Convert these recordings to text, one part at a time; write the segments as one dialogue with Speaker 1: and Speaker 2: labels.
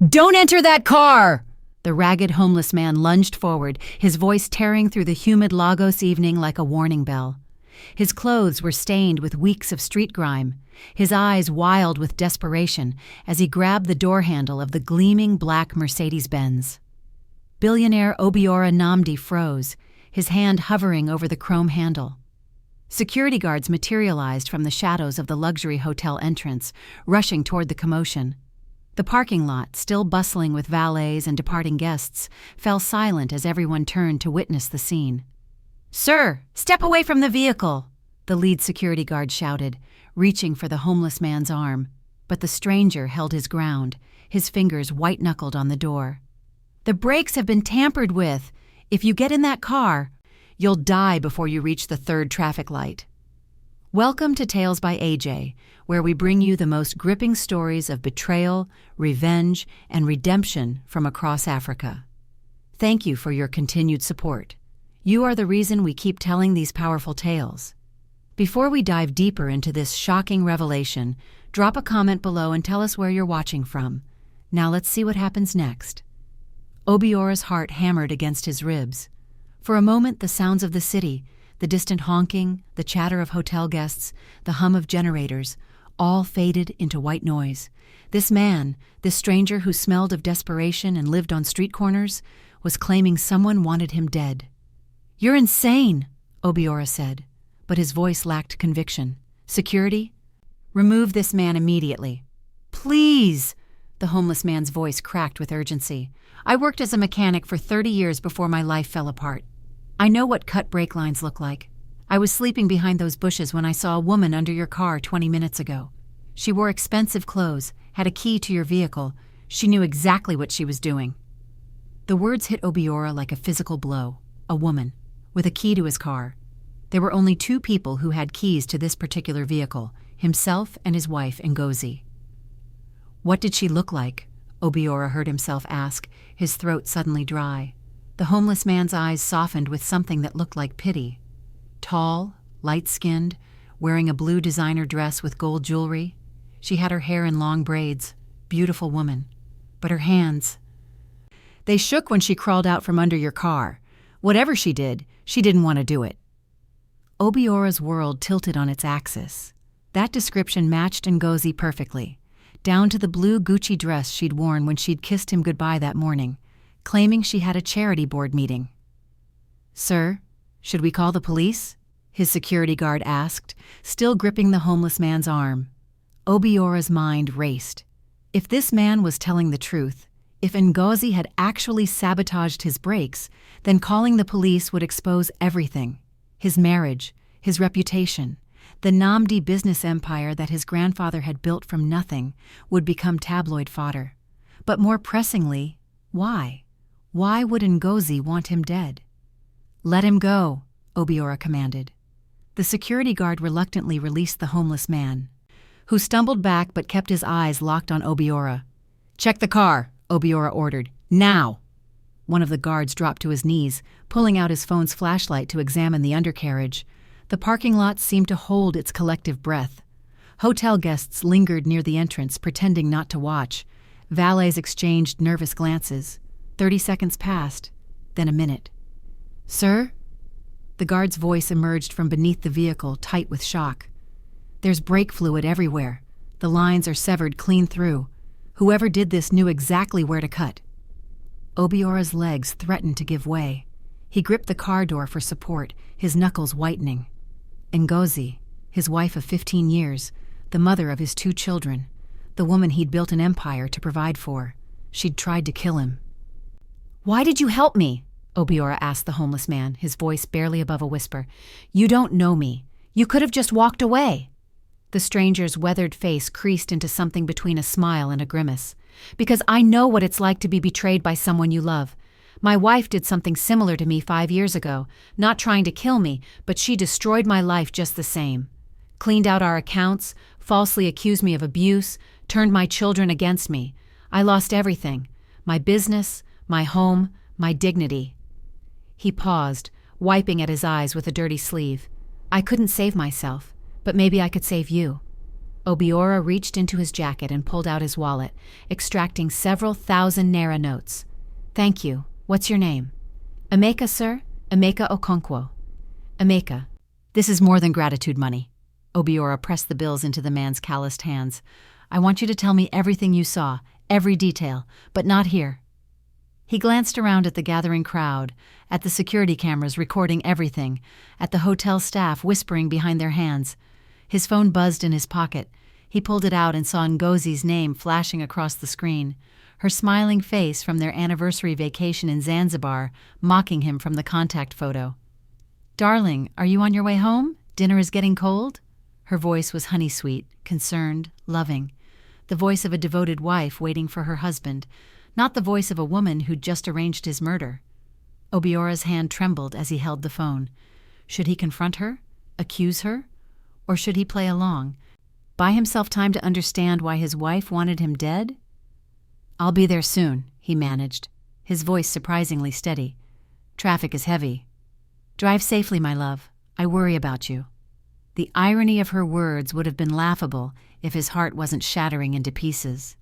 Speaker 1: "Don't enter that car!" The ragged homeless man lunged forward, his voice tearing through the humid Lagos evening like a warning bell. His clothes were stained with weeks of street grime, his eyes wild with desperation as he grabbed the door handle of the gleaming black Mercedes-Benz. Billionaire Obiora Nnamdi froze, his hand hovering over the chrome handle. Security guards materialized from the shadows of the luxury hotel entrance, rushing toward the commotion. The parking lot, still bustling with valets and departing guests, fell silent as everyone turned to witness the scene. "Sir, step away from the vehicle!" the lead security guard shouted, reaching for the homeless man's arm. But the stranger held his ground, his fingers white-knuckled on the door. "The brakes have been tampered with. If you get in that car, you'll die before you reach the third traffic light." Welcome to Tales by AJ, where we bring you the most gripping stories of betrayal, revenge, and redemption from across Africa. Thank you for your continued support. You are the reason we keep telling these powerful tales. Before we dive deeper into this shocking revelation, drop a comment below and tell us where you're watching from. Now let's see what happens next. Obiora's heart hammered against his ribs. For a moment, the sounds of the city, the distant honking, the chatter of hotel guests, the hum of generators, all faded into white noise. This man, this stranger who smelled of desperation and lived on street corners, was claiming someone wanted him dead. "You're insane," Obiora said, but his voice lacked conviction. "Security? Remove this man immediately." "Please!" The homeless man's voice cracked with urgency. "I worked as a mechanic for 30 years before my life fell apart. I know what cut brake lines look like. I was sleeping behind those bushes when I saw a woman under your car 20 minutes ago. She wore expensive clothes, had a key to your vehicle. She knew exactly what she was doing." The words hit Obiora like a physical blow. A woman, with a key to his car. There were only two people who had keys to this particular vehicle, himself and his wife, Ngozi. "What did she look like?" Obiora heard himself ask, his throat suddenly dry. The homeless man's eyes softened with something that looked like pity. Tall, light-skinned, wearing a blue designer dress with gold jewelry. She had her hair in long braids. Beautiful woman. But her hands... "They shook when she crawled out from under your car. Whatever she did, she didn't want to do it." Obiora's world tilted on its axis. That description matched Ngozi perfectly, down to the blue Gucci dress she'd worn when she'd kissed him goodbye that morning, claiming she had a charity board meeting. "Sir, should we call the police?" his security guard asked, still gripping the homeless man's arm. Obiora's mind raced. If this man was telling the truth, if Ngozi had actually sabotaged his brakes, then calling the police would expose everything. His marriage, his reputation, the Nnamdi business empire that his grandfather had built from nothing would become tabloid fodder. But more pressingly, why? Why would Ngozi want him dead? "Let him go," Obiora commanded. The security guard reluctantly released the homeless man, who stumbled back but kept his eyes locked on Obiora. "Check the car," Obiora ordered. "Now!" One of the guards dropped to his knees, pulling out his phone's flashlight to examine the undercarriage. The parking lot seemed to hold its collective breath. Hotel guests lingered near the entrance, pretending not to watch. Valets exchanged nervous glances. 30 seconds passed, then a minute. "Sir?" The guard's voice emerged from beneath the vehicle, tight with shock. "There's brake fluid everywhere. The lines are severed clean through. Whoever did this knew exactly where to cut." Obiora's legs threatened to give way. He gripped the car door for support, his knuckles whitening. Ngozi, his wife of 15 years, the mother of his 2 children, the woman he'd built an empire to provide for. She'd tried to kill him. "Why did you help me?" Obiora asked the homeless man, his voice barely above a whisper. "You don't know me. You could have just walked away." The stranger's weathered face creased into something between a smile and a grimace. "Because I know what it's like to be betrayed by someone you love. My wife did something similar to me 5 years ago, not trying to kill me, but she destroyed my life just the same. Cleaned out our accounts, falsely accused me of abuse, turned my children against me. I lost everything. My business, my home, my dignity." He paused, wiping at his eyes with a dirty sleeve. "I couldn't save myself, but maybe I could save you." Obiora reached into his jacket and pulled out his wallet, extracting several thousand naira notes. "Thank you. What's your name?" "Emeka, sir. Emeka Okonkwo." "Emeka, this is more than gratitude money." Obiora pressed the bills into the man's calloused hands. "I want you to tell me everything you saw, every detail, but not here." He glanced around at the gathering crowd, at the security cameras recording everything, at the hotel staff whispering behind their hands. His phone buzzed in his pocket. He pulled it out and saw Ngozi's name flashing across the screen, her smiling face from their anniversary vacation in Zanzibar mocking him from the contact photo. "Darling, are you on your way home? Dinner is getting cold?" Her voice was honey-sweet, concerned, loving. The voice of a devoted wife waiting for her husband, not the voice of a woman who'd just arranged his murder. Obiora's hand trembled as he held the phone. Should he confront her? Accuse her? Or should he play along? Buy himself time to understand why his wife wanted him dead? "I'll be there soon," he managed, his voice surprisingly steady. "Traffic is heavy." "Drive safely, my love. I worry about you." The irony of her words would have been laughable if his heart wasn't shattering into pieces.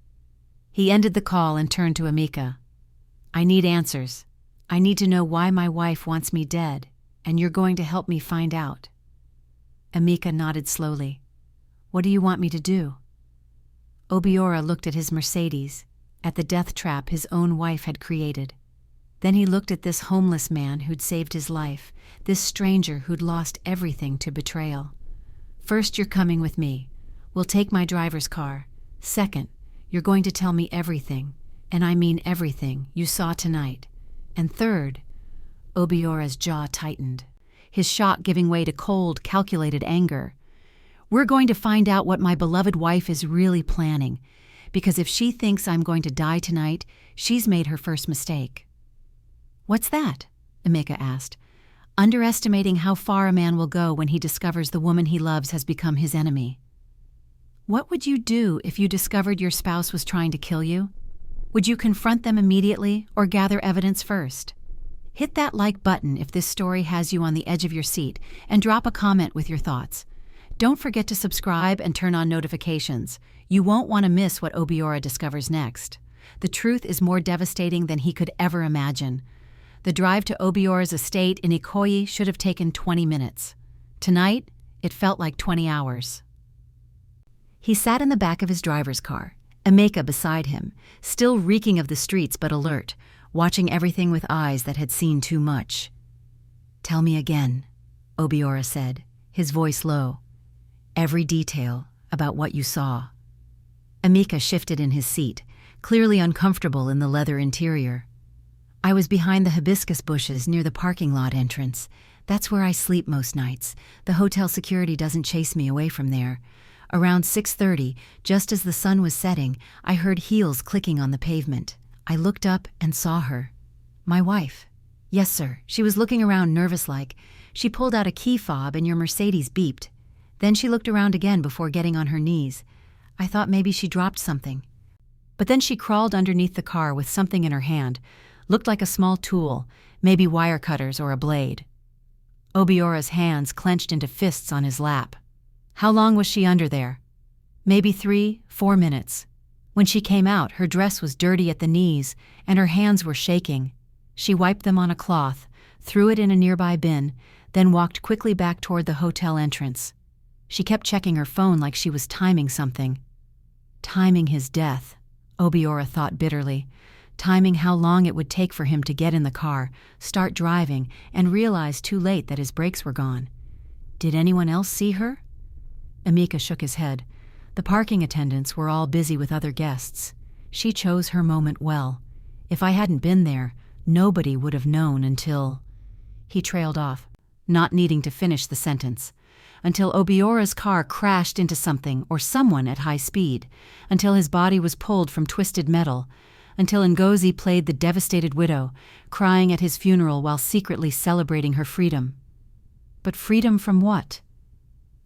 Speaker 1: He ended the call and turned to Emeka. "I need answers. I need to know why my wife wants me dead, and you're going to help me find out." Emeka nodded slowly. "What do you want me to do?" Obiora looked at his Mercedes, at the death trap his own wife had created. Then he looked at this homeless man who'd saved his life, this stranger who'd lost everything to betrayal. "First, you're coming with me. We'll take my driver's car. Second, you're going to tell me everything, and I mean everything, you saw tonight. And third," Obiora's jaw tightened, his shock giving way to cold, calculated anger, "we're going to find out what my beloved wife is really planning, because if she thinks I'm going to die tonight, she's made her first mistake." "What's that?" Emeka asked, underestimating how far a man will go when he discovers the woman he loves has become his enemy. "What would you do if you discovered your spouse was trying to kill you? Would you confront them immediately or gather evidence first?" Hit that like button if this story has you on the edge of your seat, and drop a comment with your thoughts. Don't forget to subscribe and turn on notifications. You won't want to miss what Obiora discovers next. The truth is more devastating than he could ever imagine. The drive to Obiora's estate in Ikoyi should have taken 20 minutes. Tonight, it felt like 20 hours. He sat in the back of his driver's car, Emeka beside him, still reeking of the streets but alert, watching everything with eyes that had seen too much. "Tell me again," Obiora said, his voice low. "Every detail about what you saw." Emeka shifted in his seat, clearly uncomfortable in the leather interior. "I was behind the hibiscus bushes near the parking lot entrance. That's where I sleep most nights. The hotel security doesn't chase me away from there. Around 6:30, just as the sun was setting, I heard heels clicking on the pavement. I looked up and saw her. My wife. Yes, sir. She was looking around nervous-like. She pulled out a key fob and your Mercedes beeped. Then she looked around again before getting on her knees. I thought maybe she dropped something. But then she crawled underneath the car with something in her hand. Looked like a small tool, maybe wire cutters or a blade." Obiora's hands clenched into fists on his lap. "How long was she under there?" "Maybe 3-4 minutes. When she came out, her dress was dirty at the knees, and her hands were shaking. She wiped them on a cloth, threw it in a nearby bin, then walked quickly back toward the hotel entrance. She kept checking her phone like she was timing something." Timing his death, Obiora thought bitterly. Timing how long it would take for him to get in the car, start driving, and realize too late that his brakes were gone. Did anyone else see her? Emeka shook his head. The parking attendants were all busy with other guests. She chose her moment well. If I hadn't been there, nobody would have known until... He trailed off, not needing to finish the sentence. Until Obiora's car crashed into something or someone at high speed. Until his body was pulled from twisted metal. Until Ngozi played the devastated widow, crying at his funeral while secretly celebrating her freedom. But freedom from what?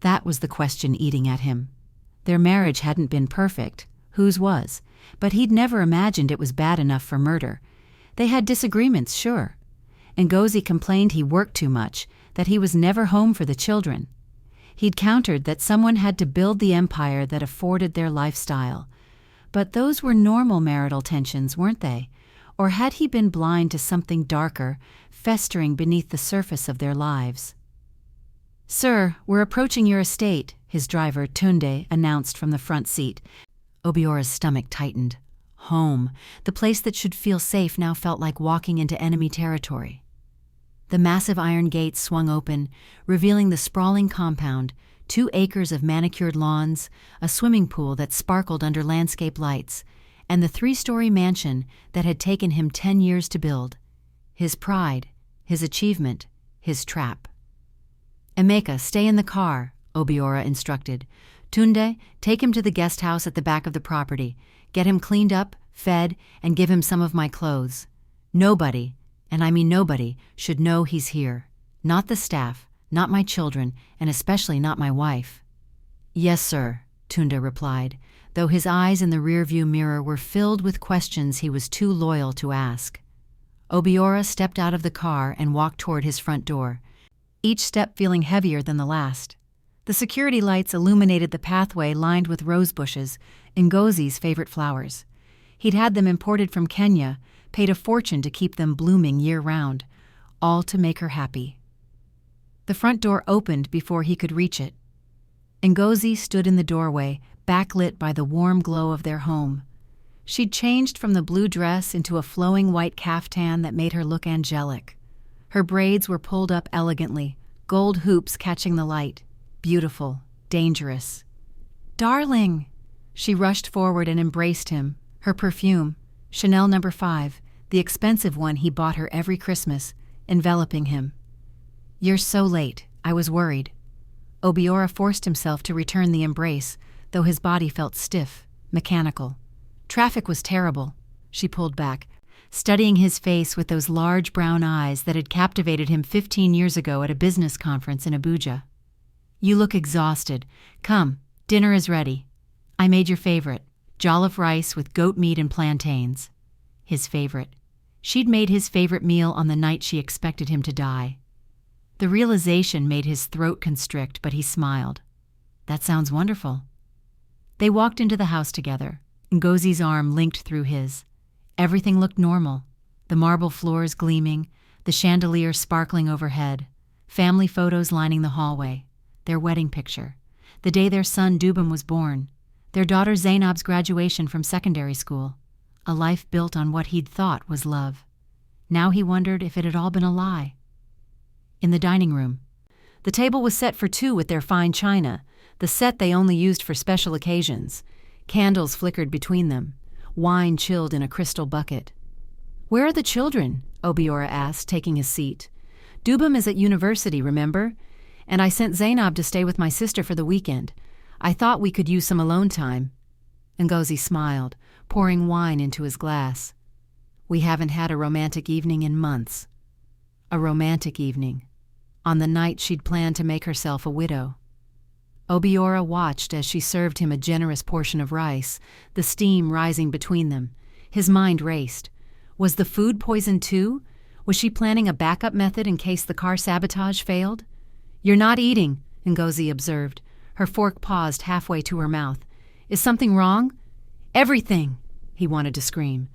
Speaker 1: That was the question eating at him. Their marriage hadn't been perfect, whose was, but he'd never imagined it was bad enough for murder. They had disagreements, sure. Ngozi complained he worked too much, that he was never home for the children. He'd countered that someone had to build the empire that afforded their lifestyle. But those were normal marital tensions, weren't they? Or had he been blind to something darker, festering beneath the surface of their lives? "Sir, we're approaching your estate," his driver, Tunde, announced from the front seat. Obiora's stomach tightened. Home, the place that should feel safe, now felt like walking into enemy territory. The massive iron gates swung open, revealing the sprawling compound, 2 acres of manicured lawns, a swimming pool that sparkled under landscape lights, and the 3-story mansion that had taken him 10 years to build. His pride, his achievement, his trap. "Emeka, stay in the car," Obiora instructed. "Tunde, take him to the guest house at the back of the property. Get him cleaned up, fed, and give him some of my clothes. Nobody, and I mean nobody, should know he's here. Not the staff, not my children, and especially not my wife." "Yes, sir," Tunde replied, though his eyes in the rearview mirror were filled with questions he was too loyal to ask. Obiora stepped out of the car and walked toward his front door, each step feeling heavier than the last. The security lights illuminated the pathway lined with rose bushes, Ngozi's favorite flowers. He'd had them imported from Kenya, paid a fortune to keep them blooming year-round, all to make her happy. The front door opened before he could reach it. Ngozi stood in the doorway, backlit by the warm glow of their home. She'd changed from the blue dress into a flowing white caftan that made her look angelic. Her braids were pulled up elegantly, gold hoops catching the light. Beautiful, dangerous. "Darling!" She rushed forward and embraced him. Her perfume, Chanel No. 5, the expensive one he bought her every Christmas, enveloping him. "You're so late. I was worried." Obiora forced himself to return the embrace, though his body felt stiff, mechanical. "Traffic was terrible." She pulled back, studying his face with those large brown eyes that had captivated him 15 years ago at a business conference in Abuja. "You look exhausted. Come, dinner is ready. I made your favorite, jollof rice with goat meat and plantains." His favorite. She'd made his favorite meal on the night she expected him to die. The realization made his throat constrict, but he smiled. "That sounds wonderful." They walked into the house together, Ngozi's arm linked through his. Everything looked normal, the marble floors gleaming, the chandelier sparkling overhead, family photos lining the hallway, their wedding picture, the day their son Dubam was born, their daughter Zainab's graduation from secondary school, a life built on what he'd thought was love. Now he wondered if it had all been a lie. In the dining room, the table was set for 2 with their fine china, the set they only used for special occasions. Candles flickered between them, wine chilled in a crystal bucket. "Where are the children?" Obiora asked, taking his seat. "Dubam is at university, remember? And I sent Zainab to stay with my sister for the weekend. I thought we could use some alone time." Ngozi smiled, pouring wine into his glass. "We haven't had a romantic evening in months." A romantic evening. On the night she'd planned to make herself a widow. Obiora watched as she served him a generous portion of rice, the steam rising between them. His mind raced. Was the food poisoned too? Was she planning a backup method in case the car sabotage failed? "You're not eating," Ngozi observed. Her fork paused halfway to her mouth. "Is something wrong?" "Everything," he wanted to scream.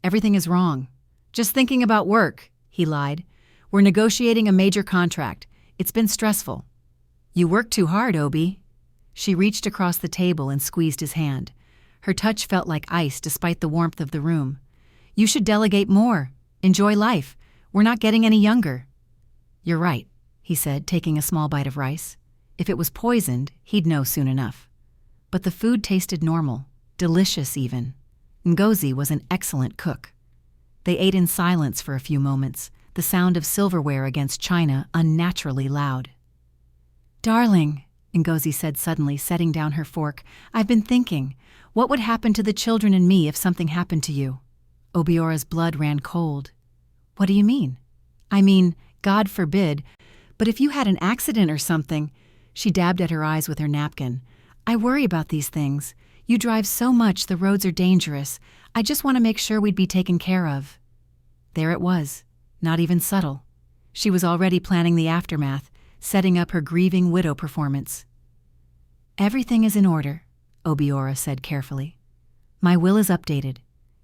Speaker 1: "Everything is wrong. Just thinking about work," he lied. "We're negotiating a major contract. It's been stressful." "You work too hard, Obi." She reached across the table and squeezed his hand. Her touch felt like ice despite the warmth of the room. "You should delegate more. Enjoy life. We're not getting any younger." "You're right," he said, taking a small bite of rice. If it was poisoned, he'd know soon enough. But the food tasted normal, delicious even. Ngozi was an excellent cook. They ate in silence for a few moments, the sound of silverware against china unnaturally loud. "Darling," Ngozi said suddenly, setting down her fork, "I've been thinking, what would happen to the children and me if something happened to you?" Obiora's blood ran cold. "What do you mean?" "I mean, God forbid, but if you had an accident or something." She dabbed at her eyes with her napkin. "I worry about these things. You drive so much, the roads are dangerous. I just want to make sure we'd be taken care of." There it was, not even subtle. She was already planning the aftermath, setting up her grieving widow performance. Everything is in order, Obiora said carefully. My will is updated.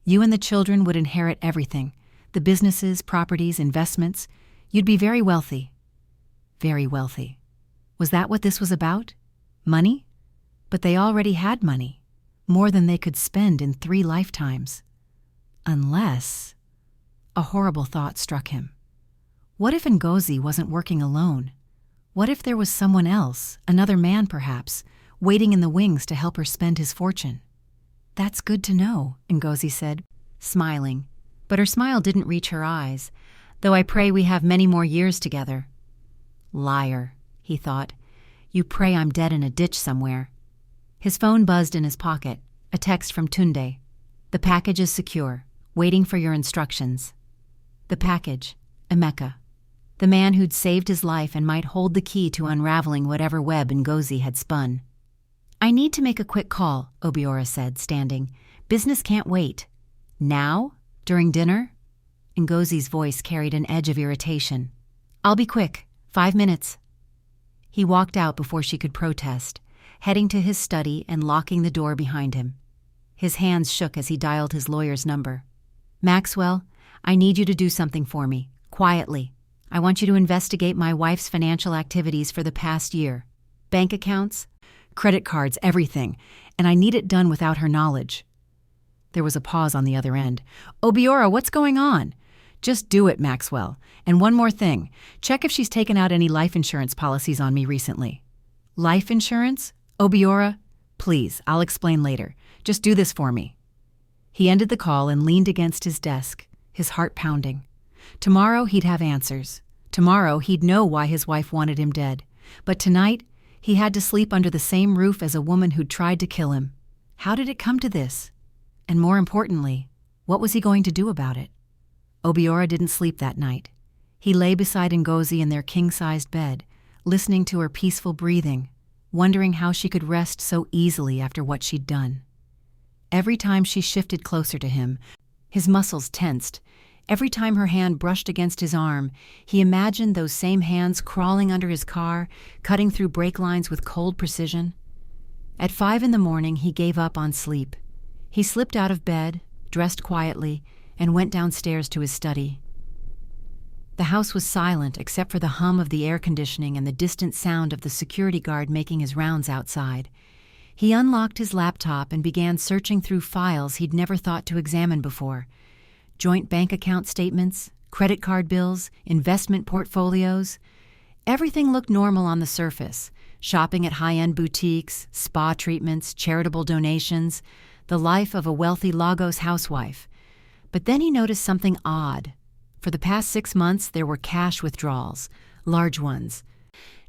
Speaker 1: You and the children would inherit everything. The businesses, properties, investments. You'd be very wealthy. Very wealthy. Was that what this was about? Money? But they already had money. More than they could spend in 3 lifetimes. Unless... A horrible thought struck him. What if Ngozi wasn't working alone? What if there was someone else, another man perhaps, waiting in the wings to help her spend his fortune? That's good to know, Ngozi said, smiling. But her smile didn't reach her eyes, though I pray we have many more years together. Liar, he thought. You pray I'm dead in a ditch somewhere. His phone buzzed in his pocket, a text from Tunde. The package is secure, waiting for your instructions. The package, Emeka. The man who'd saved his life and might hold the key to unraveling whatever web Ngozi had spun. I need to make a quick call, Obiora said, standing. Business can't wait. Now? During dinner? Ngozi's voice carried an edge of irritation. I'll be quick. 5 minutes. He walked out before she could protest, heading to his study and locking the door behind him. His hands shook as he dialed his lawyer's number. Maxwell, I need you to do something for me, quietly. I want you to investigate my wife's financial activities for the past year. Bank accounts, credit cards, everything, and I need it done without her knowledge. There was a pause on the other end. Obiora, what's going on? Just do it, Maxwell. And one more thing. Check if she's taken out any life insurance policies on me recently. Life insurance? Obiora? Please, I'll explain later. Just do this for me. He ended the call and leaned against his desk, his heart pounding. Tomorrow he'd have answers. Tomorrow he'd know why his wife wanted him dead. But tonight, he had to sleep under the same roof as a woman who'd tried to kill him. How did it come to this? And more importantly, what was he going to do about it? Obiora didn't sleep that night. He lay beside Ngozi in their king-sized bed, listening to her peaceful breathing, wondering how she could rest so easily after what she'd done. Every time she shifted closer to him, his muscles tensed. Every time her hand brushed against his arm, he imagined those same hands crawling under his car, cutting through brake lines with cold precision. At 5 a.m, he gave up on sleep. He slipped out of bed, dressed quietly, and went downstairs to his study. The house was silent except for the hum of the air conditioning and the distant sound of the security guard making his rounds outside. He unlocked his laptop and began searching through files he'd never thought to examine before. Joint bank account statements, credit card bills, investment portfolios. Everything looked normal on the surface. Shopping at high-end boutiques, spa treatments, charitable donations, the life of a wealthy Lagos housewife. But then he noticed something odd. For the past 6 months, there were cash withdrawals, large ones.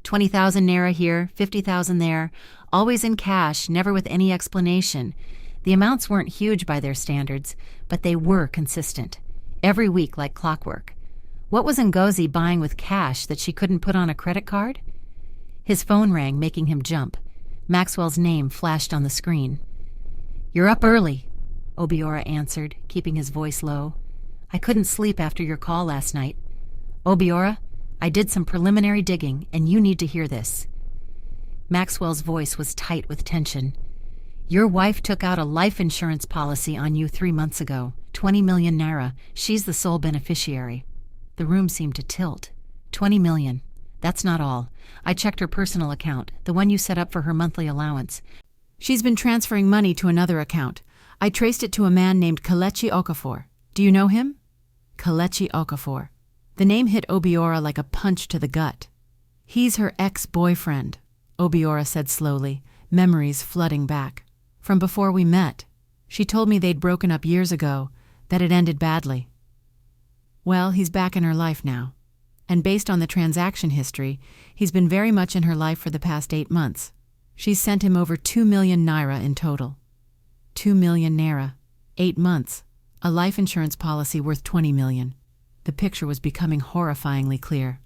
Speaker 1: 20,000 naira here, 50,000 there, always in cash, never with any explanation. The amounts weren't huge by their standards, but they were consistent. Every week like clockwork. What was Ngozi buying with cash that she couldn't put on a credit card? His phone rang, making him jump. Maxwell's name flashed on the screen. You're up early, Obiora answered, keeping his voice low. I couldn't sleep after your call last night. Obiora, I did some preliminary digging, and you need to hear this. Maxwell's voice was tight with tension. Your wife took out a life insurance policy on you 3 months ago. 20 million naira. She's the sole beneficiary. The room seemed to tilt. 20 million. That's not all. I checked her personal account, the one you set up for her monthly allowance. She's been transferring money to another account. I traced it to a man named Kelechi Okafor. Do you know him? Kelechi Okafor. The name hit Obiora like a punch to the gut. He's her ex-boyfriend, Obiora said slowly, memories flooding back. From before we met. She told me they'd broken up years ago, that it ended badly. Well, he's back in her life now. And based on the transaction history, he's been very much in her life for the past 8 months. She's sent him over 2 million naira in total. 2 million naira. 8 months. A life insurance policy worth 20 million. The picture was becoming horrifyingly clear.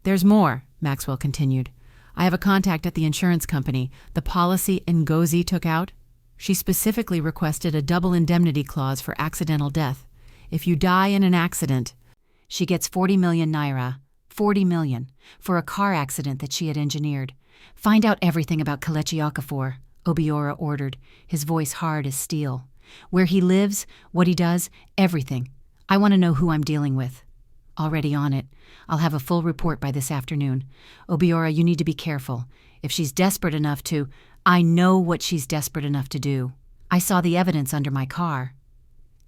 Speaker 1: There's more, Maxwell continued. I have a contact at the insurance company. The policy Ngozi took out, she specifically requested a double indemnity clause for accidental death. If you die in an accident, she gets 40 million naira, 40 million, for a car accident that she had engineered. "Find out everything about Kelechi Okafor," Obiora ordered, his voice hard as steel. "Where he lives, what he does, everything. I want to know who I'm dealing with." "Already on it. I'll have a full report by this afternoon. Obiora, you need to be careful. If she's desperate enough to—" "I know what she's desperate enough to do. I saw the evidence under my car."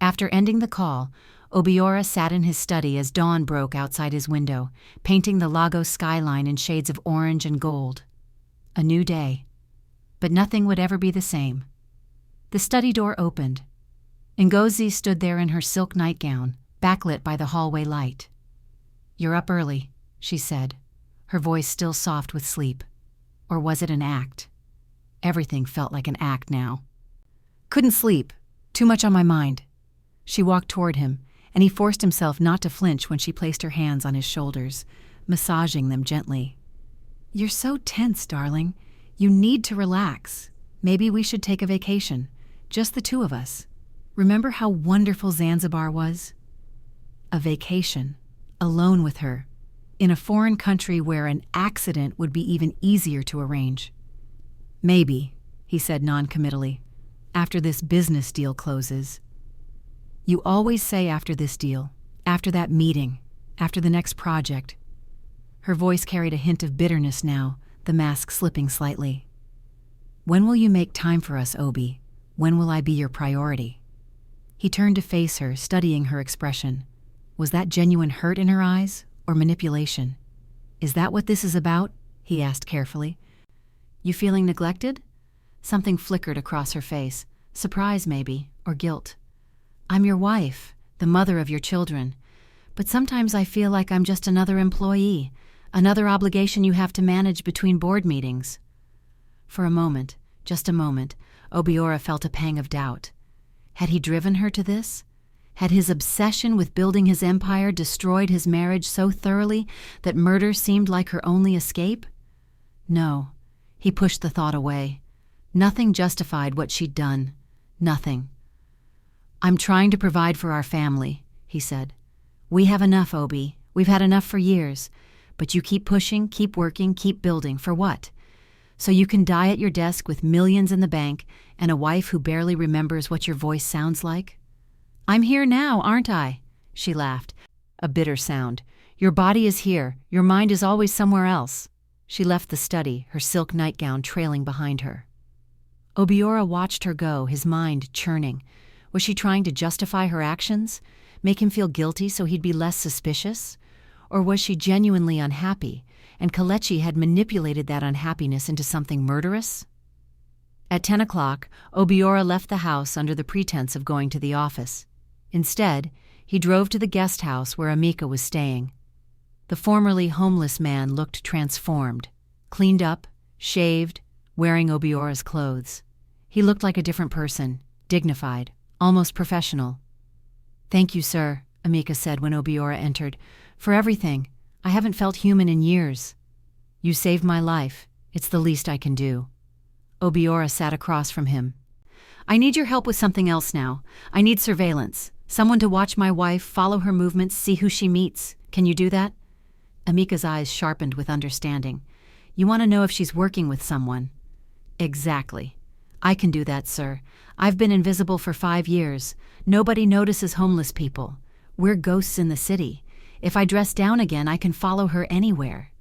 Speaker 1: After ending the call, Obiora sat in his study as dawn broke outside his window, painting the Lagos skyline in shades of orange and gold. A new day. But nothing would ever be the same. The study door opened. Ngozi stood there in her silk nightgown, backlit by the hallway light. "You're up early," she said, her voice still soft with sleep. Or was it an act? Everything felt like an act now. "Couldn't sleep. Too much on my mind." She walked toward him, and he forced himself not to flinch when she placed her hands on his shoulders, massaging them gently. "You're so tense, darling. You need to relax. Maybe we should take a vacation, just the two of us. Remember how wonderful Zanzibar was?" A vacation, alone with her, in a foreign country where an accident would be even easier to arrange. "Maybe," he said noncommittally, "after this business deal closes." "You always say after this deal, after that meeting, after the next project." Her voice carried a hint of bitterness now, the mask slipping slightly. "When will you make time for us, Obi? When will I be your priority?" He turned to face her, studying her expression. Was that genuine hurt in her eyes, or manipulation? "Is that what this is about?" he asked carefully. "You feeling neglected?" Something flickered across her face, surprise maybe, or guilt. "I'm your wife, the mother of your children, but sometimes I feel like I'm just another employee, another obligation you have to manage between board meetings." For a moment, just a moment, Obiora felt a pang of doubt. Had he driven her to this? Had his obsession with building his empire destroyed his marriage so thoroughly that murder seemed like her only escape? No, he pushed the thought away. Nothing justified what she'd done. Nothing. "I'm trying to provide for our family," he said. "We have enough, Obi. We've had enough for years. But you keep pushing, keep working, keep building. For what? So you can die at your desk with millions in the bank and a wife who barely remembers what your voice sounds like?" "I'm here now, aren't I?" She laughed, a bitter sound. "Your body is here. Your mind is always somewhere else." She left the study, her silk nightgown trailing behind her. Obiora watched her go, his mind churning. Was she trying to justify her actions? Make him feel guilty so he'd be less suspicious? Or was she genuinely unhappy, and Kelechi had manipulated that unhappiness into something murderous? At 10 o'clock, Obiora left the house under the pretense of going to the office. Instead, he drove to the guest house where Amika was staying. The formerly homeless man looked transformed, cleaned up, shaved, wearing Obiora's clothes. He looked like a different person, dignified, almost professional. "Thank you, sir," Amika said when Obiora entered, "for everything. I haven't felt human in years." "You saved my life. It's the least I can do." Obiora sat across from him. "I need your help with something else now. I need surveillance. Someone to watch my wife, follow her movements, see who she meets. Can you do that?" Amika's eyes sharpened with understanding. "You want to know if she's working with someone?" "Exactly. I can do that, sir. I've been invisible for 5 years. Nobody notices homeless people. We're ghosts in the city. If I dress down again, I can follow her anywhere."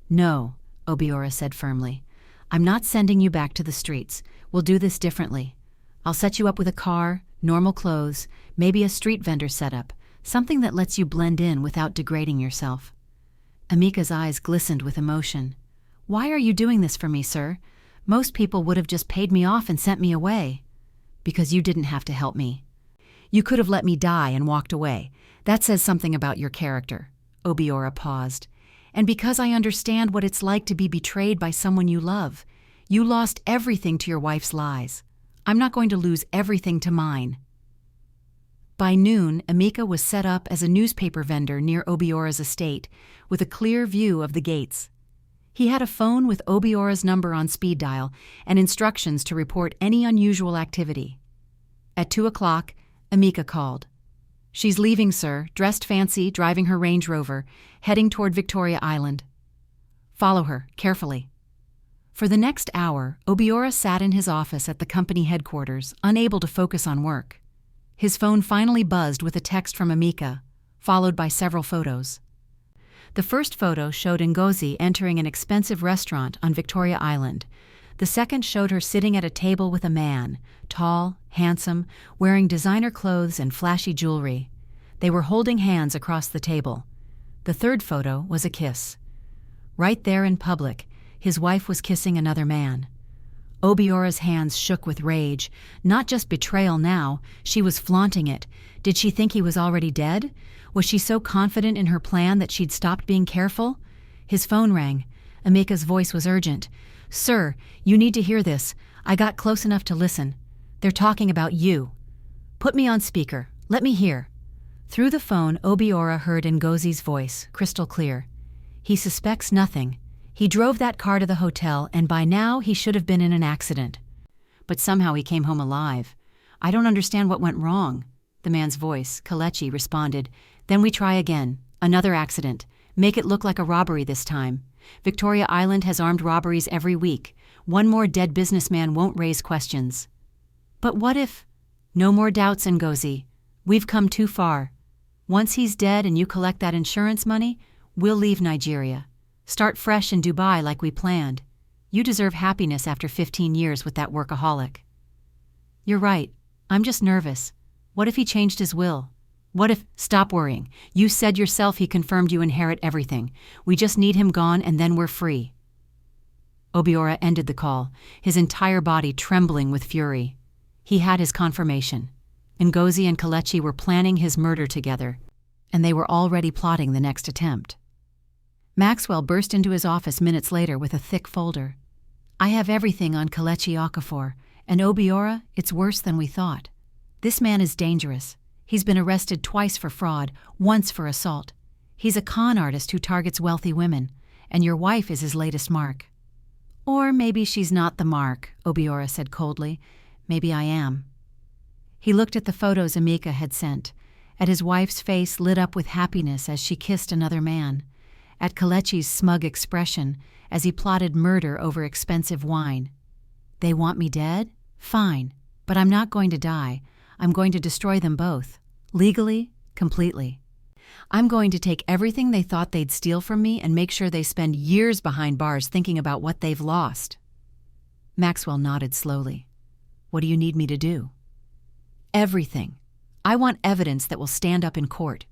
Speaker 1: "No," Obiora said firmly. "I'm not sending you back to the streets. We'll do this differently. I'll set you up with a car, normal clothes, maybe a street vendor setup, something that lets you blend in without degrading yourself." Amika's eyes glistened with emotion. "Why are you doing this for me, sir? Most people would have just paid me off and sent me away." "Because you didn't have to help me. You could have let me die and walked away. That says something about your character." Obiora paused. "And because I understand what it's like to be betrayed by someone you love. You lost everything to your wife's lies. I'm not going to lose everything to mine." By noon, Amika was set up as a newspaper vendor near Obiora's estate, with a clear view of the gates. He had a phone with Obiora's number on speed dial and instructions to report any unusual activity. At 2 o'clock, Amika called. "She's leaving, sir, dressed fancy, driving her Range Rover, heading toward Victoria Island." "Follow her, carefully." For the next hour, Obiora sat in his office at the company headquarters, unable to focus on work. His phone finally buzzed with a text from Emeka, followed by several photos. The first photo showed Ngozi entering an expensive restaurant on Victoria Island. The second showed her sitting at a table with a man, tall, handsome, wearing designer clothes and flashy jewelry. They were holding hands across the table. The third photo was a kiss. Right there in public, his wife was kissing another man. Obiora's hands shook with rage. Not just betrayal now, she was flaunting it. Did she think he was already dead? Was she so confident in her plan that she'd stopped being careful? His phone rang. Emeka's voice was urgent. "Sir, you need to hear this. I got close enough to listen. They're talking about you." "Put me on speaker. Let me hear." Through the phone, Obiora heard Ngozi's voice, crystal clear. "He suspects nothing. He drove that car to the hotel, and by now he should have been in an accident. But somehow he came home alive. I don't understand what went wrong." The man's voice, Kelechi, responded. "Then we try again. Another accident. Make it look like a robbery this time. Victoria Island has armed robberies every week. One more dead businessman won't raise questions." "But what if—" "No more doubts, Ngozi. We've come too far. Once he's dead and you collect that insurance money, we'll leave Nigeria. Start fresh in Dubai like we planned. You deserve happiness after 15 years with that workaholic." "You're right. I'm just nervous. What if he changed his will? What if—" "Stop worrying. You said yourself he confirmed you inherit everything. We just need him gone and then we're free." Obiora ended the call, his entire body trembling with fury. He had his confirmation. Ngozi and Kelechi were planning his murder together, and they were already plotting the next attempt. Maxwell burst into his office minutes later with a thick folder. "I have everything on Kelechi Okafor, and Obiora, it's worse than we thought. This man is dangerous. He's been arrested twice for fraud, once for assault. He's a con artist who targets wealthy women, and your wife is his latest mark." "Or maybe she's not the mark," Obiora said coldly. "Maybe I am." He looked at the photos Emeka had sent, at his wife's face lit up with happiness as she kissed another man, at Kelechi's smug expression as he plotted murder over expensive wine. "They want me dead? Fine, but I'm not going to die. I'm going to destroy them both. Legally, completely. I'm going to take everything they thought they'd steal from me and make sure they spend years behind bars thinking about what they've lost." Maxwell nodded slowly. "What do you need me to do?" "Everything. I want evidence that will stand up in court.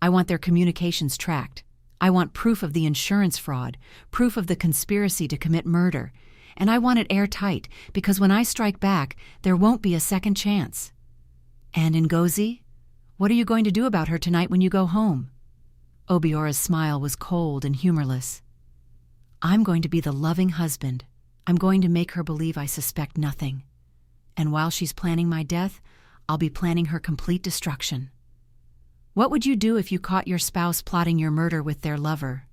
Speaker 1: I want their communications tracked. I want proof of the insurance fraud, proof of the conspiracy to commit murder, and I want it airtight because when I strike back, there won't be a second chance." "And Ngozi? What are you going to do about her tonight when you go home?" Obiora's smile was cold and humorless. "I'm going to be the loving husband. I'm going to make her believe I suspect nothing. And while she's planning my death, I'll be planning her complete destruction." "What would you do if you caught your spouse plotting your murder with their lover?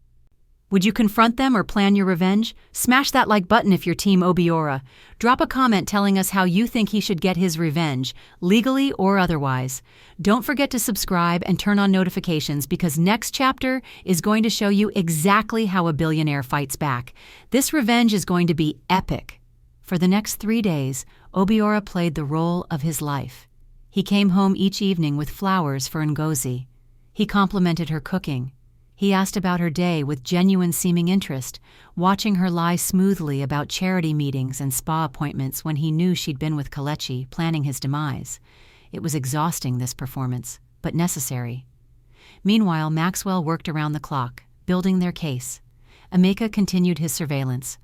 Speaker 1: Would you confront them or plan your revenge? Smash that like button if you're Team Obiora. Drop a comment telling us how you think he should get his revenge, legally or otherwise. Don't forget to subscribe and turn on notifications because next chapter is going to show you exactly how a billionaire fights back. This revenge is going to be epic. For the next 3 days, Obiora played the role of his life. He came home each evening with flowers for Ngozi. He complimented her cooking. He asked about her day with genuine-seeming interest, watching her lie smoothly about charity meetings and spa appointments when he knew she'd been with Kelechi, planning his demise. It was exhausting, this performance, but necessary. Meanwhile, Maxwell worked around the clock, building their case. Emeka continued his surveillance,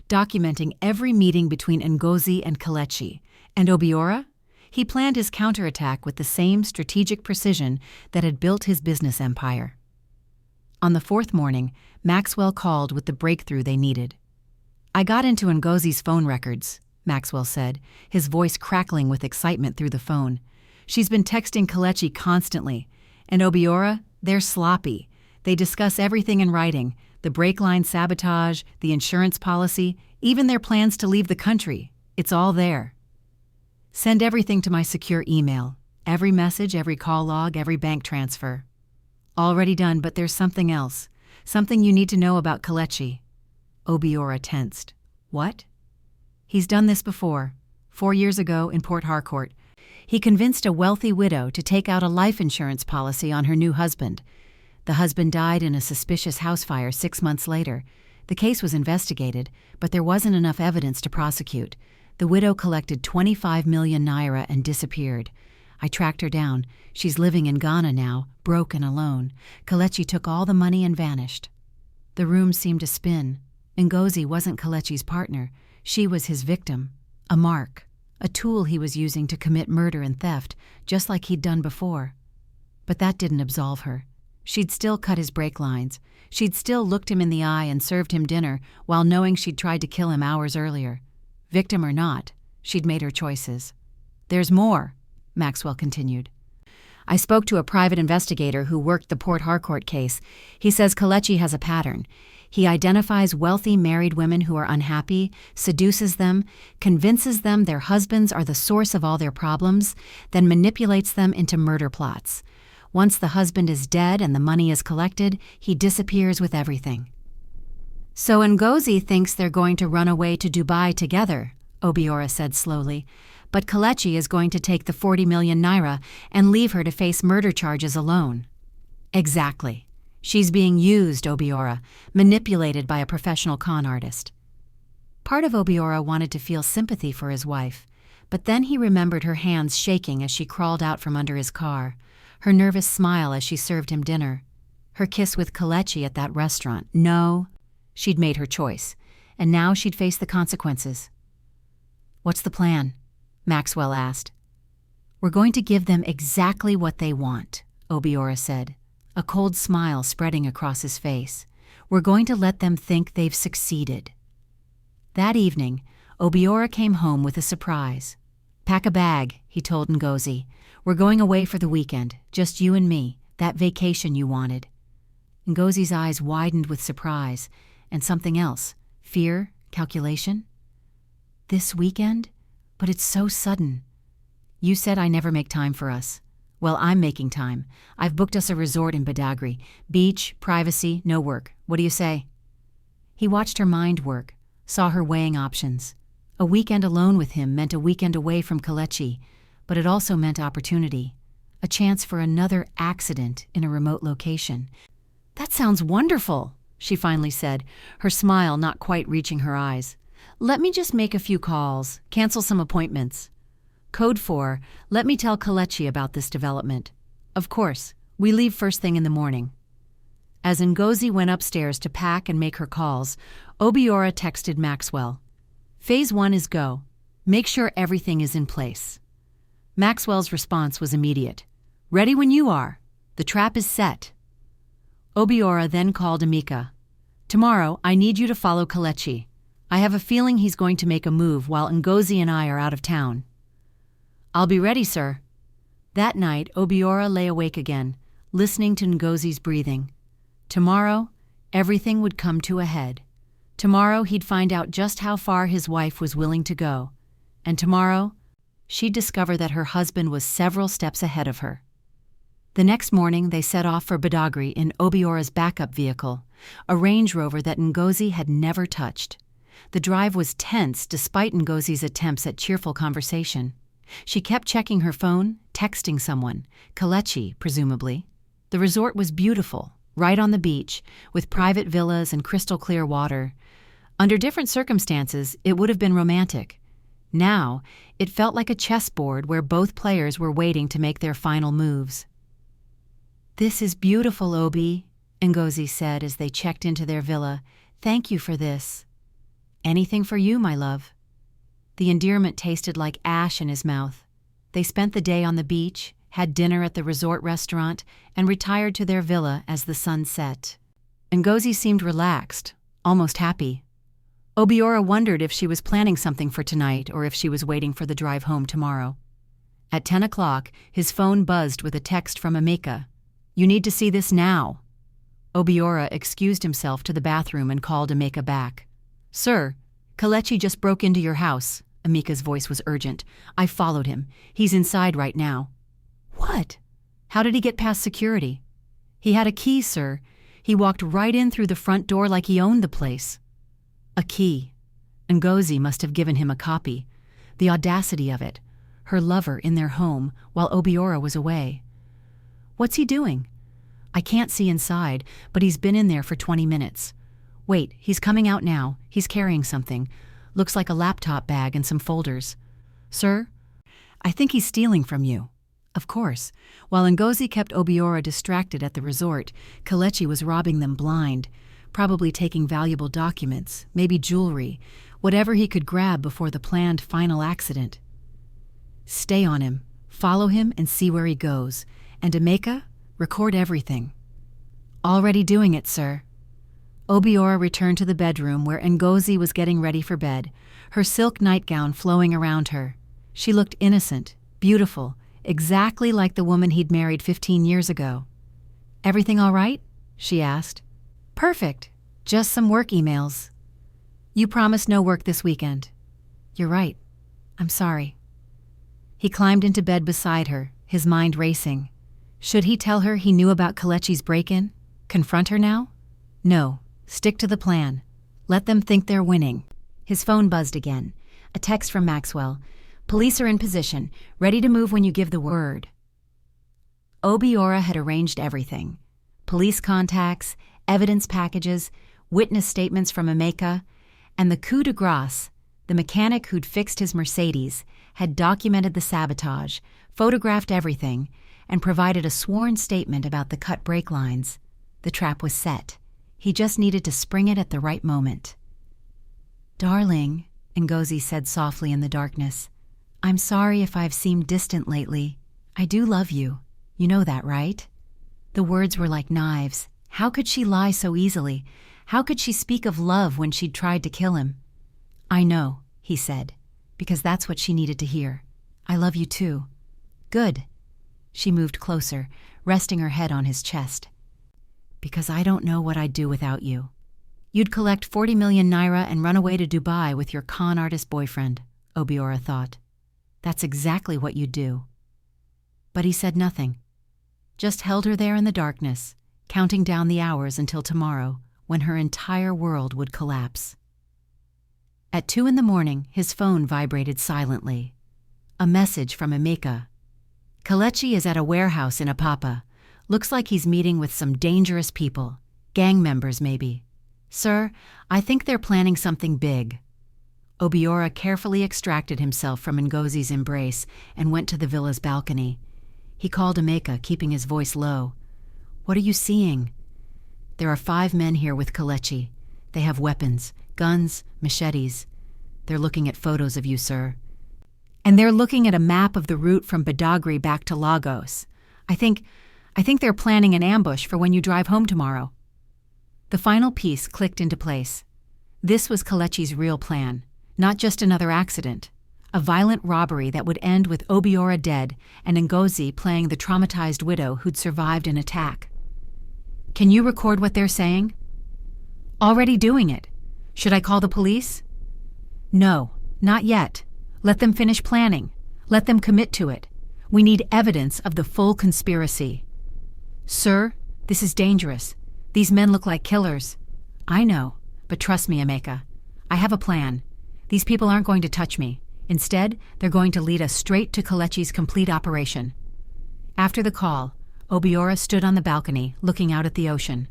Speaker 1: documenting every meeting between Ngozi and Kelechi. And Obiora? He planned his counterattack with the same strategic precision that had built his business empire. On the 4th morning, Maxwell called with the breakthrough they needed. "I got into Ngozi's phone records," Maxwell said, his voice crackling with excitement through the phone. "She's been texting Kelechi constantly. And Obiora, they're sloppy. They discuss everything in writing, the brake line sabotage, the insurance policy, even their plans to leave the country. It's all there. Send everything to my secure email. Every message, every call log, every bank transfer." "Already done, but there's something else. Something you need to know about Kelechi." Obiora tensed. What? He's done this before, 4 years ago in Port Harcourt. He convinced a wealthy widow to take out a life insurance policy on her new husband. The husband died in a suspicious house fire 6 months later. The case was investigated, but there wasn't enough evidence to prosecute. The widow collected 25 million naira and disappeared. I tracked her down. She's living in Ghana now, broke and alone. Kelechi took all the money and vanished. The room seemed to spin. Ngozi wasn't Kelechi's partner. She was his victim. A mark. A tool he was using to commit murder and theft, just like he'd done before. But that didn't absolve her. She'd still cut his brake lines. She'd still looked him in the eye and served him dinner while knowing she'd tried to kill him hours earlier. Victim or not, she'd made her choices. There's more, Maxwell continued. I spoke to a private investigator who worked the Port Harcourt case. He says Kelechi has a pattern. He identifies wealthy married women who are unhappy, seduces them, convinces them their husbands are the source of all their problems, then manipulates them into murder plots. Once the husband is dead and the money is collected, he disappears with everything. So Ngozi thinks they're going to run away to Dubai together, Obiora said slowly. But Kelechi is going to take the 40 million naira and leave her to face murder charges alone. Exactly. She's being used, Obiora, manipulated by a professional con artist. Part of Obiora wanted to feel sympathy for his wife, but then he remembered her hands shaking as she crawled out from under his car, her nervous smile as she served him dinner, her kiss with Kelechi at that restaurant. No, she'd made her choice, and now she'd face the consequences. What's the plan? Maxwell asked. We're going to give them exactly what they want, Obiora said, a cold smile spreading across his face. We're going to let them think they've succeeded. That evening, Obiora came home with a surprise. Pack a bag, he told Ngozi. We're going away for the weekend, just you and me, that vacation you wanted. Ngozi's eyes widened with surprise, and something else, fear, calculation. This weekend? But it's so sudden. You said I never make time for us. Well, I'm making time. I've booked us a resort in Badagry. Beach, privacy, no work. What do you say? He watched her mind work, saw her weighing options. A weekend alone with him meant a weekend away from Kelechi, but it also meant opportunity, a chance for another accident in a remote location. That sounds wonderful, she finally said, her smile not quite reaching her eyes. Let me just make a few calls, cancel some appointments. Code 4, let me tell Kelechi about this development. Of course, we leave first thing in the morning. As Ngozi went upstairs to pack and make her calls, Obiora texted Maxwell. Phase 1 is go. Make sure everything is in place. Maxwell's response was immediate. Ready when you are. The trap is set. Obiora then called Emeka. Tomorrow, I need you to follow Kelechi. I have a feeling he's going to make a move while Ngozi and I are out of town. I'll be ready, sir. That night, Obiora lay awake again, listening to Ngozi's breathing. Tomorrow, everything would come to a head. Tomorrow, he'd find out just how far his wife was willing to go. And tomorrow, she'd discover that her husband was several steps ahead of her. The next morning, they set off for Badagry in Obiora's backup vehicle, a Range Rover that Ngozi had never touched. The drive was tense despite Ngozi's attempts at cheerful conversation. She kept checking her phone, texting someone, Kelechi, presumably. The resort was beautiful, right on the beach, with private villas and crystal-clear water. Under different circumstances, it would have been romantic. Now, it felt like a chessboard where both players were waiting to make their final moves. This is beautiful, Obi, Ngozi said as they checked into their villa. Thank you for this. Anything for you, my love. The endearment tasted like ash in his mouth. They spent the day on the beach, had dinner at the resort restaurant, and retired to their villa as the sun set. Ngozi seemed relaxed, almost happy. Obiora wondered if she was planning something for tonight or if she was waiting for the drive home tomorrow. At 10 o'clock, his phone buzzed with a text from Emeka. You need to see this now. Obiora excused himself to the bathroom and called Emeka back. Sir, Kelechi just broke into your house. Emeka's voice was urgent. I followed him. He's inside right now. What? How did he get past security? He had a key, sir. He walked right in through the front door like he owned the place. A key. Ngozi must have given him a copy. The audacity of it. Her lover in their home while Obiora was away. What's he doing? I can't see inside, but he's been in there for 20 minutes. Wait, he's coming out now. He's carrying something. Looks like a laptop bag and some folders. Sir? I think he's stealing from you. Of course. While Ngozi kept Obiora distracted at the resort, Kelechi was robbing them blind, probably taking valuable documents, maybe jewelry, whatever he could grab before the planned final accident. Stay on him, follow him and see where he goes. And Emeka, record everything. Already doing it, sir. Obiora returned to the bedroom where Ngozi was getting ready for bed, her silk nightgown flowing around her. She looked innocent, beautiful, exactly like the woman he'd married 15 years ago. Everything all right? She asked. Perfect. Just some work emails. You promised no work this weekend. You're right. I'm sorry. He climbed into bed beside her, his mind racing. Should he tell her he knew about Kelechi's break-in? Confront her now? No. Stick to the plan. Let them think they're winning. His phone buzzed again. A text from Maxwell. Police are in position, ready to move when you give the word. Obiora had arranged everything. Police contacts, evidence packages, witness statements from Emeka, and the coup de grace, the mechanic who'd fixed his Mercedes, had documented the sabotage, photographed everything, and provided a sworn statement about the cut brake lines. The trap was set. He just needed to spring it at the right moment. Darling, Ngozi said softly in the darkness, I'm sorry if I've seemed distant lately. I do love you. You know that, right? The words were like knives. How could she lie so easily? How could she speak of love when she'd tried to kill him? I know, he said, because that's what she needed to hear. I love you too. Good. She moved closer, resting her head on his chest. Because I don't know what I'd do without you. You'd collect 40 million naira and run away to Dubai with your con artist boyfriend, Obiora thought. That's exactly what you'd do. But he said nothing, just held her there in the darkness, counting down the hours until tomorrow, when her entire world would collapse. At 2 a.m, his phone vibrated silently. A message from Emeka. Kelechi is at a warehouse in Apapa. Looks like he's meeting with some dangerous people, gang members maybe. Sir, I think they're planning something big. Obiora carefully extracted himself from Ngozi's embrace and went to the villa's balcony. He called Emeka, keeping his voice low. What are you seeing? There are 5 men here with Kelechi. They have weapons, guns, machetes. They're looking at photos of you, sir. And they're looking at a map of the route from Badagry back to Lagos. I think they're planning an ambush for when you drive home tomorrow. The final piece clicked into place. This was Kelechi's real plan, not just another accident. A violent robbery that would end with Obiora dead and Ngozi playing the traumatized widow who'd survived an attack. Can you record what they're saying? Already doing it. Should I call the police? No, not yet. Let them finish planning. Let them commit to it. We need evidence of the full conspiracy. Sir, this is dangerous. These men look like killers. I know, but trust me, Emeka. I have a plan. These people aren't going to touch me. Instead, they're going to lead us straight to Kelechi's complete operation. After the call, Obiora stood on the balcony, looking out at the ocean.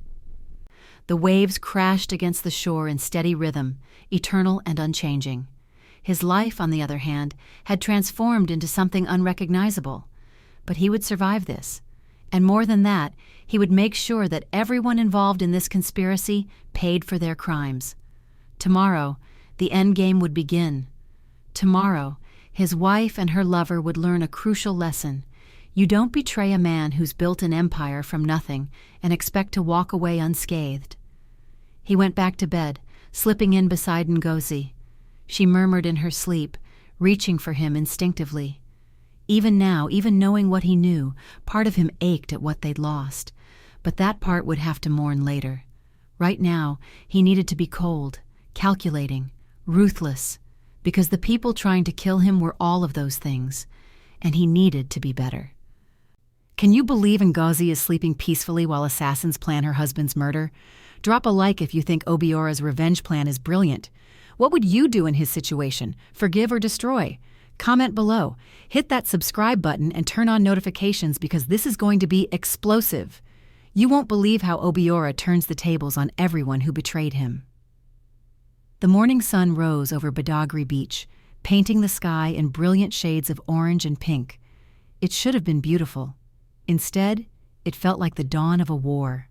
Speaker 1: The waves crashed against the shore in steady rhythm, eternal and unchanging. His life, on the other hand, had transformed into something unrecognizable. But he would survive this. And more than that, he would make sure that everyone involved in this conspiracy paid for their crimes. Tomorrow, the endgame would begin. Tomorrow, his wife and her lover would learn a crucial lesson. You don't betray a man who's built an empire from nothing and expect to walk away unscathed. He went back to bed, slipping in beside Ngozi. She murmured in her sleep, reaching for him instinctively. Even now, even knowing what he knew, part of him ached at what they'd lost. But that part would have to mourn later. Right now, he needed to be cold, calculating, ruthless, because the people trying to kill him were all of those things, and he needed to be better. Can you believe Ngozi is sleeping peacefully while assassins plan her husband's murder? Drop a like if you think Obiora's revenge plan is brilliant. What would you do in his situation? Forgive or destroy? Comment below. Hit that subscribe button and turn on notifications because this is going to be explosive. You won't believe how Obiora turns the tables on everyone who betrayed him. The morning sun rose over Badagry Beach, painting the sky in brilliant shades of orange and pink. It should have been beautiful. Instead, it felt like the dawn of a war.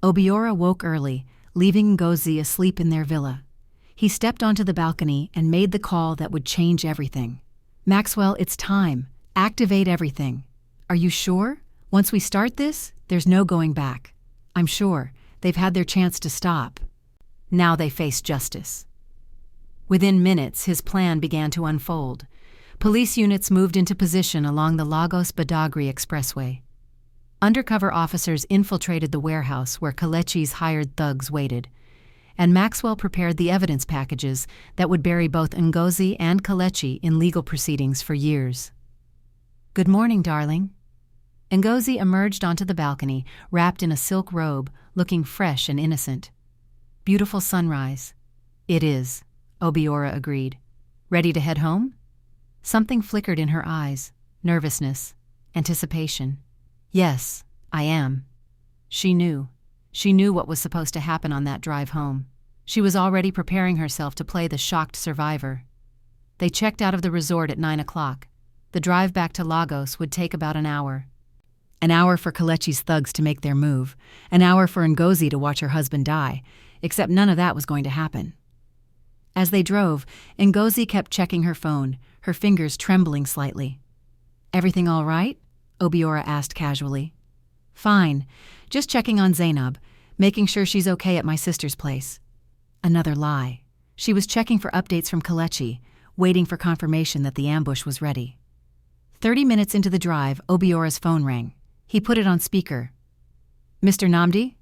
Speaker 1: Obiora woke early, leaving Ngozi asleep in their villa. He stepped onto the balcony and made the call that would change everything. "Maxwell, it's time. Activate everything. Are you sure? Once we start this, there's no going back. I'm sure. They've had their chance to stop. Now they face justice." Within minutes, his plan began to unfold. Police units moved into position along the Lagos-Badagry Expressway. Undercover officers infiltrated the warehouse where Kelechi's hired thugs waited, and Maxwell prepared the evidence packages that would bury both Ngozi and Kelechi in legal proceedings for years. "Good morning, darling." Ngozi emerged onto the balcony, wrapped in a silk robe, looking fresh and innocent. "Beautiful sunrise." "It is," Obiora agreed. "Ready to head home?" Something flickered in her eyes, nervousness, anticipation. "Yes, I am." She knew. She knew what was supposed to happen on that drive home. She was already preparing herself to play the shocked survivor. They checked out of the resort at 9 o'clock. The drive back to Lagos would take about an hour. An hour for Kelechi's thugs to make their move, an hour for Ngozi to watch her husband die, except none of that was going to happen. As they drove, Ngozi kept checking her phone, her fingers trembling slightly. "Everything all right?" Obiora asked casually. "Fine. Just checking on Zainab, making sure she's okay at my sister's place." Another lie. She was checking for updates from Kelechi, waiting for confirmation that the ambush was ready. 30 minutes into the drive, Obiora's phone rang. He put it on speaker. "Mr. Nnamdi?"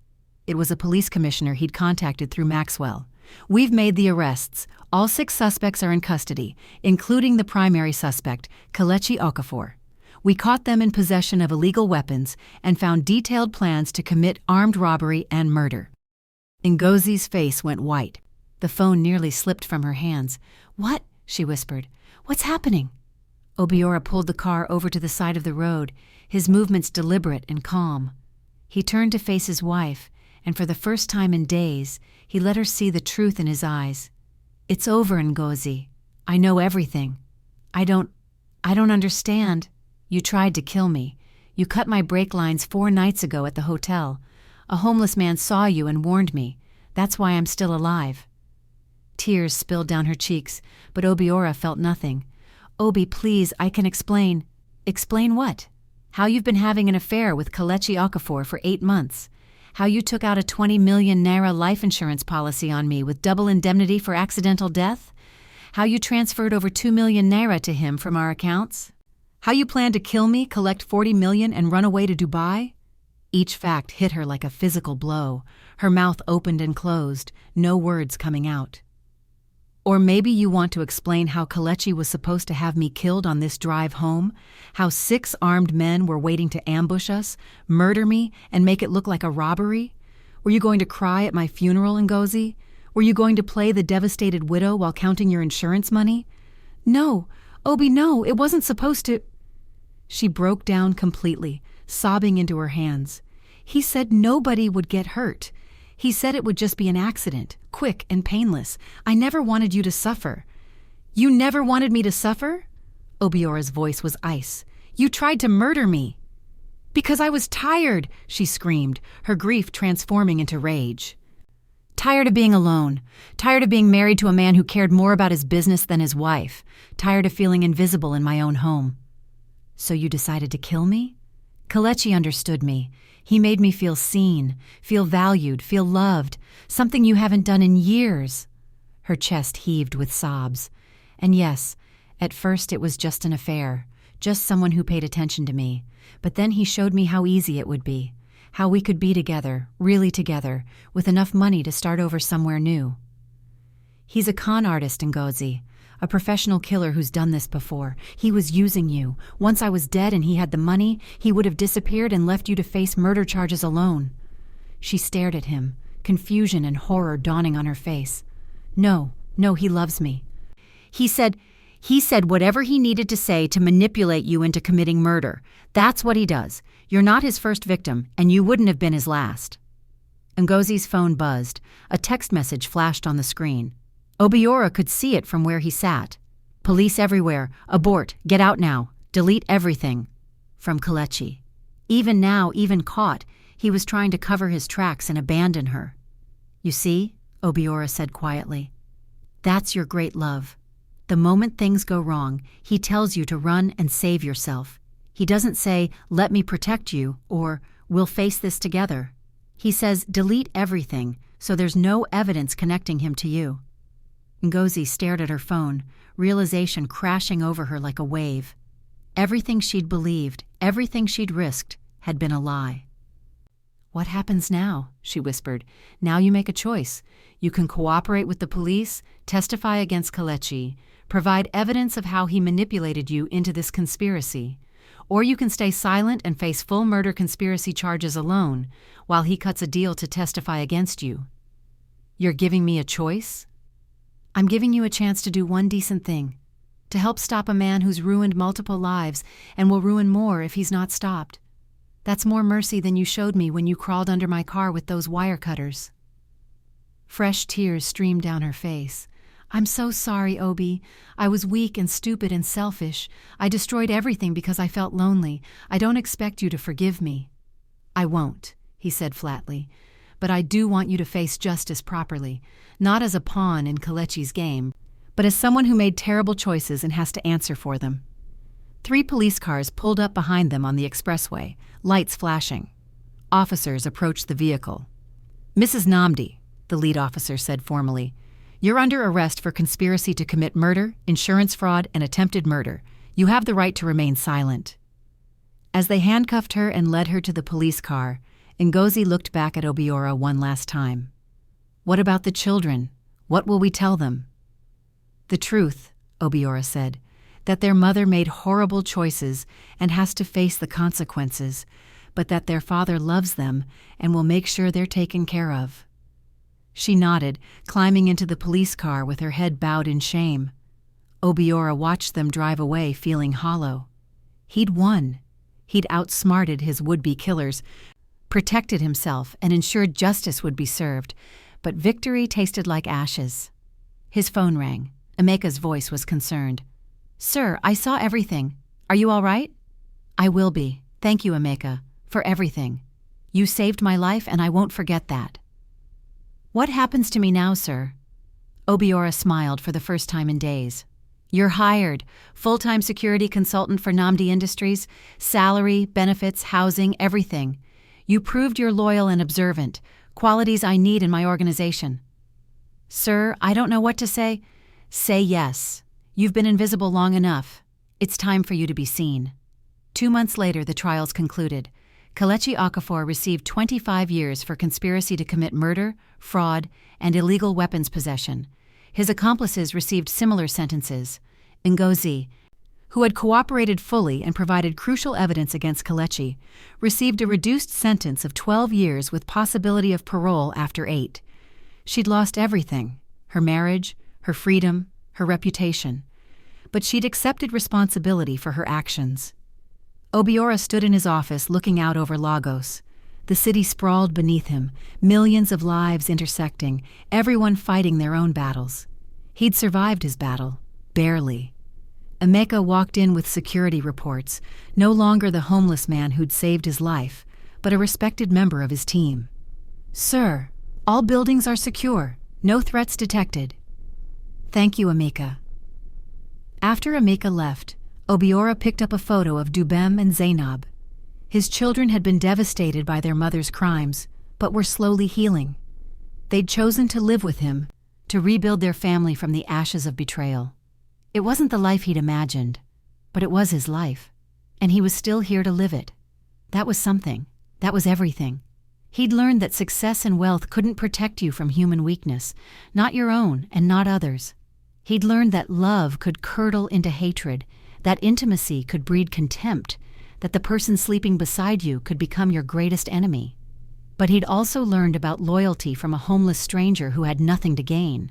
Speaker 1: It was a police commissioner he'd contacted through Maxwell. "We've made the arrests. All 6 suspects are in custody, including the primary suspect, Kelechi Okafor. We caught them in possession of illegal weapons and found detailed plans to commit armed robbery and murder." Ngozi's face went white. The phone nearly slipped from her hands. "What?" she whispered. "What's happening?" Obiora pulled the car over to the side of the road, his movements deliberate and calm. He turned to face his wife, and for the first time in days, he let her see the truth in his eyes. "It's over, Ngozi. I know everything. I don't understand. You tried to kill me. You cut my brake lines 4 nights ago at the hotel. A homeless man saw you and warned me. That's why I'm still alive." Tears spilled down her cheeks, but Obiora felt nothing. "Obi, please, I can explain." "Explain what?" "How you've been having an affair with Kelechi Okafor for 8 months. How you took out a 20 million naira life insurance policy on me with double indemnity for accidental death. How you transferred over 2 million naira to him from our accounts. How you planned to kill me, collect 40 million, and run away to Dubai." Each fact hit her like a physical blow. Her mouth opened and closed, no words coming out. "Or maybe you want to explain how Kelechi was supposed to have me killed on this drive home, how 6 armed men were waiting to ambush us, murder me, and make it look like a robbery? Were you going to cry at my funeral, Ngozi? Were you going to play the devastated widow while counting your insurance money?" "No, Obi, no, it wasn't supposed to—" She broke down completely, sobbing into her hands. "He said nobody would get hurt. He said it would just be an accident, quick and painless. I never wanted you to suffer." "You never wanted me to suffer?" Obiora's voice was ice. "You tried to murder me." "Because I was tired," she screamed, her grief transforming into rage. "Tired of being alone. Tired of being married to a man who cared more about his business than his wife. Tired of feeling invisible in my own home." "So you decided to kill me?" "Kelechi understood me. He made me feel seen, feel valued, feel loved, something you haven't done in years." Her chest heaved with sobs. "And yes, at first it was just an affair, just someone who paid attention to me. But then he showed me how easy it would be, how we could be together, really together, with enough money to start over somewhere new." "He's a con artist, Ngozi. A professional killer who's done this before. He was using you. Once I was dead and he had the money, he would have disappeared and left you to face murder charges alone." She stared at him, confusion and horror dawning on her face. No, he loves me. He said whatever he needed to say to manipulate you into committing murder. That's what he does. You're not his first victim, and you wouldn't have been his last. Ngozi's phone buzzed. A text message flashed on the screen. Obiora could see it from where he sat. Police everywhere. Abort. Get out now. Delete everything. From Kelechi. Even now, even caught, he was trying to cover his tracks and abandon her. You see, Obiora said quietly. That's your great love. The moment things go wrong, he tells you to run and save yourself. He doesn't say, let me protect you, or we'll face this together. He says, delete everything, so there's no evidence connecting him to you. Ngozi stared at her phone, realization crashing over her like a wave. Everything she'd believed, everything she'd risked, had been a lie. What happens now? She whispered. Now you make a choice. You can cooperate with the police, testify against Kelechi, provide evidence of how he manipulated you into this conspiracy. Or you can stay silent and face full murder conspiracy charges alone, while he cuts a deal to testify against you. You're giving me a choice? I'm giving you a chance to do one decent thing, to help stop a man who's ruined multiple lives and will ruin more if he's not stopped. That's more mercy than you showed me when you crawled under my car with those wire cutters. Fresh tears streamed down her face. I'm so sorry, Obi. I was weak and stupid and selfish. I destroyed everything because I felt lonely. I don't expect you to forgive me. I won't, he said flatly. But I do want you to face justice properly, not as a pawn in Kelechi's game, but as someone who made terrible choices and has to answer for them. 3 police cars pulled up behind them on the expressway, lights flashing. Officers approached the vehicle. Mrs. Nnamdi, the lead officer said formally, you're under arrest for conspiracy to commit murder, insurance fraud, and attempted murder. You have the right to remain silent. As they handcuffed her and led her to the police car, Ngozi looked back at Obiora one last time. What about the children? What will we tell them? The truth, Obiora said, that their mother made horrible choices and has to face the consequences, but that their father loves them and will make sure they're taken care of. She nodded, climbing into the police car with her head bowed in shame. Obiora watched them drive away, feeling hollow. He'd won. He'd outsmarted his would-be killers, protected himself, and ensured justice would be served, but victory tasted like ashes. His phone rang. Emeka's voice was concerned. Sir, I saw everything. Are you all right? I will be. Thank you, Emeka, for everything. You saved my life, and I won't forget that. What happens to me now, sir? Obiora smiled for the first time in days. You're hired, full-time security consultant for Nnamdi Industries, salary, benefits, housing, everything. You proved you're loyal and observant, qualities I need in my organization. Sir, I don't know what to say. Say yes. You've been invisible long enough. It's time for you to be seen. 2 months later, the trials concluded. Kelechi Okafor received 25 years for conspiracy to commit murder, fraud, and illegal weapons possession. His accomplices received similar sentences. Ngozi, who had cooperated fully and provided crucial evidence against Kelechi, received a reduced sentence of 12 years with possibility of parole after 8. She'd lost everything: her marriage, her freedom, her reputation. But she'd accepted responsibility for her actions. Obiora stood in his office looking out over Lagos. The city sprawled beneath him, millions of lives intersecting, everyone fighting their own battles. He'd survived his battle, barely. Emeka walked in with security reports, no longer the homeless man who'd saved his life, but a respected member of his team. Sir, all buildings are secure, no threats detected. Thank you, Emeka. After Emeka left, Obiora picked up a photo of Dubem and Zainab. His children had been devastated by their mother's crimes, but were slowly healing. They'd chosen to live with him, to rebuild their family from the ashes of betrayal. It wasn't the life he'd imagined, but it was his life, and he was still here to live it. That was something. That was everything. He'd learned that success and wealth couldn't protect you from human weakness, not your own and not others. He'd learned that love could curdle into hatred, that intimacy could breed contempt, that the person sleeping beside you could become your greatest enemy. But he'd also learned about loyalty from a homeless stranger who had nothing to gain,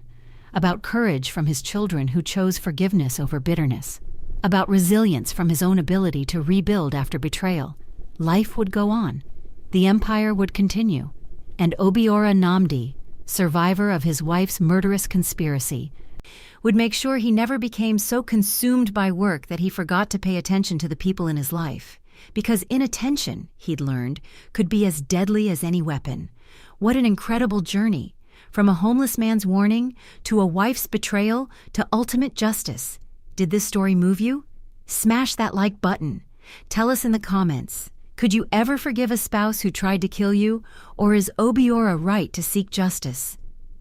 Speaker 1: about courage from his children who chose forgiveness over bitterness, about resilience from his own ability to rebuild after betrayal. Life would go on. The empire would continue. And Obiora Nnamdi, survivor of his wife's murderous conspiracy, would make sure he never became so consumed by work that he forgot to pay attention to the people in his life. Because inattention, he'd learned, could be as deadly as any weapon. What an incredible journey! From a homeless man's warning, to a wife's betrayal, to ultimate justice. Did this story move you? Smash that like button. Tell us in the comments. Could you ever forgive a spouse who tried to kill you? Or is Obiora right to seek justice?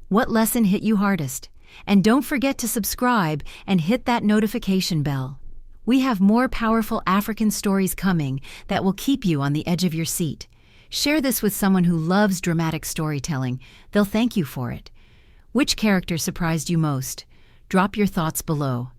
Speaker 1: What lesson hit you hardest? And don't forget to subscribe and hit that notification bell. We have more powerful African stories coming that will keep you on the edge of your seat. Share this with someone who loves dramatic storytelling. They'll thank you for it. Which character surprised you most? Drop your thoughts below.